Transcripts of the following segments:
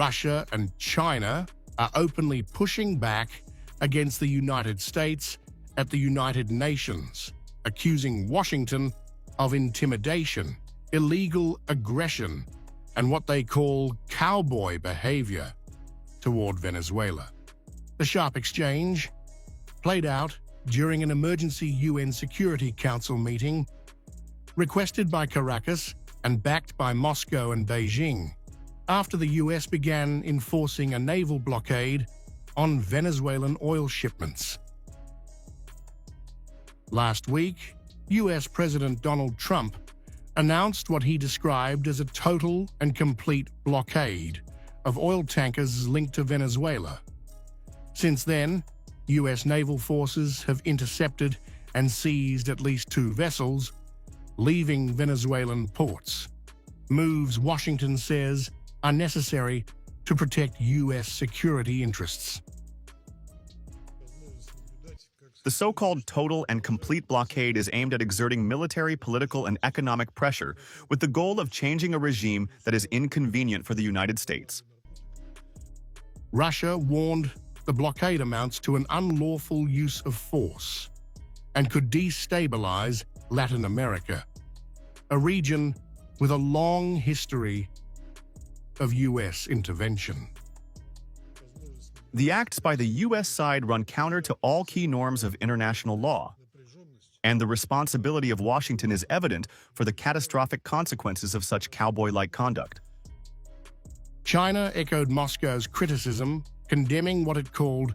Russia and China are openly pushing back against the United States at the United Nations, accusing Washington of intimidation, illegal aggression, and what they call cowboy behavior toward Venezuela. The sharp exchange played out during an emergency UN Security Council meeting requested by Caracas and backed by Moscow and Beijing, after the US began enforcing a naval blockade on Venezuelan oil shipments. Last week, US President Donald Trump announced what he described as a total and complete blockade of oil tankers linked to Venezuela. Since then, US naval forces have intercepted and seized at least 2 vessels, leaving Venezuelan ports, moves Washington says are necessary to protect US security interests. The so-called total and complete blockade is aimed at exerting military, political, and economic pressure with the goal of changing a regime that is inconvenient for the United States. Russia warned the blockade amounts to an unlawful use of force and could destabilize Latin America, a region with a long history of US intervention. The acts by the U.S. side run counter to all key norms of international law, and the responsibility of Washington is evident for the catastrophic consequences of such cowboy-like conduct. China echoed Moscow's criticism, condemning what it called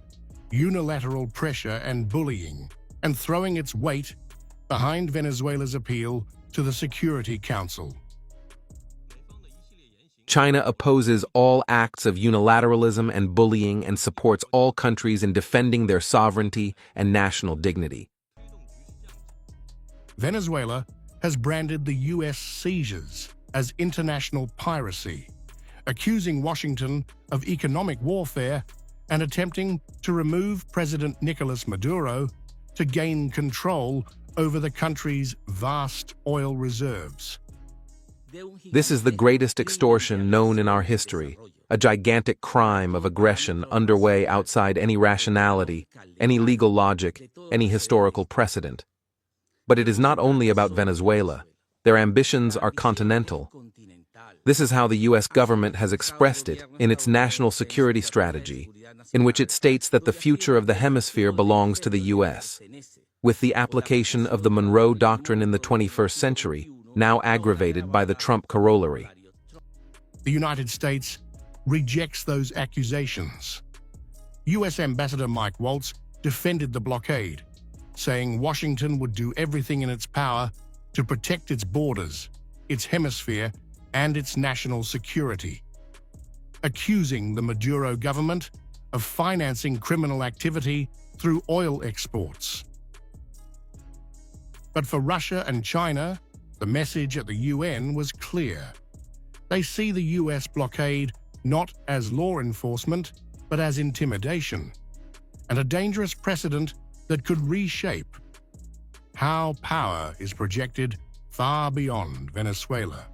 unilateral pressure and bullying, and throwing its weight behind Venezuela's appeal to the Security Council. China opposes all acts of unilateralism and bullying and supports all countries in defending their sovereignty and national dignity. Venezuela has branded the U.S. seizures as international piracy, accusing Washington of economic warfare and attempting to remove President Nicolas Maduro to gain control over the country's vast oil reserves. This is the greatest extortion known in our history, a gigantic crime of aggression underway outside any rationality, any legal logic, any historical precedent. But it is not only about Venezuela. Their ambitions are continental. This is how the U.S. government has expressed it in its national security strategy, in which it states that the future of the hemisphere belongs to the U.S. With the application of the Monroe Doctrine in the 21st century, now aggravated by the Trump corollary. The United States rejects those accusations. U.S. Ambassador Mike Waltz defended the blockade, saying Washington would do everything in its power to protect its borders, its hemisphere, and its national security, accusing the Maduro government of financing criminal activity through oil exports. But for Russia and China, the message at the UN was clear. They see the US blockade not as law enforcement, but as intimidation, and a dangerous precedent that could reshape how power is projected far beyond Venezuela.